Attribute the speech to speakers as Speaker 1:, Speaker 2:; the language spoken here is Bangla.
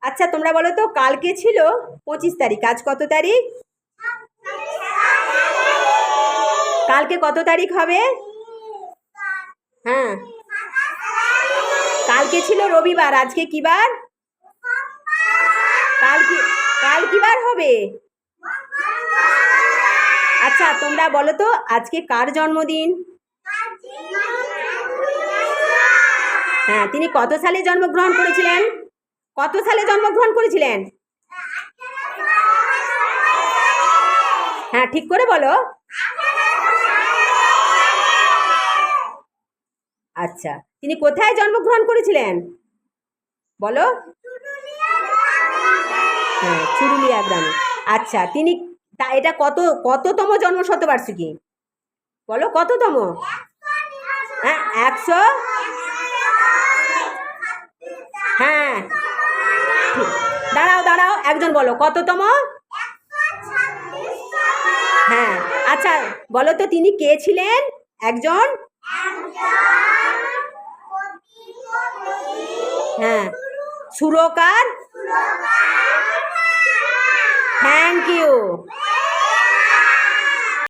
Speaker 1: আচ্ছা তোমরা বলো তো, কালকে ছিল 25 তারিখ, আজ কত তারিখ? কালকে কত তারিখ হবে? হ্যাঁ, কালকে ছিল রবিবার, আজকে কি বার? কাল কি বার হবে? আচ্ছা তোমরা বলো তো, আজকে কার জন্মদিন? হ্যাঁ, তিনি কত সালে জন্মগ্রহণ করেছিলেন? কত সালে জন্মগ্রহণ করেছিলেন? হ্যাঁ, ঠিক করে বলো। আচ্ছা, তিনি কোথায় জন্মগ্রহণ করেছিলেন বলো? হ্যাঁ, চুরুলিয়া গ্রামে। আচ্ছা, তিনি এটা কততম জন্ম শতবার্ষিকী বলো? কততম? হ্যাঁ, 100। হ্যাঁ, দাঁড়াও দাঁড়াও, একজন বলো কততম? হ্যাঁ, আচ্ছা বলো তো, তিনি কে ছিলেন? একজন। হ্যাঁ, সুরকার। Thank you.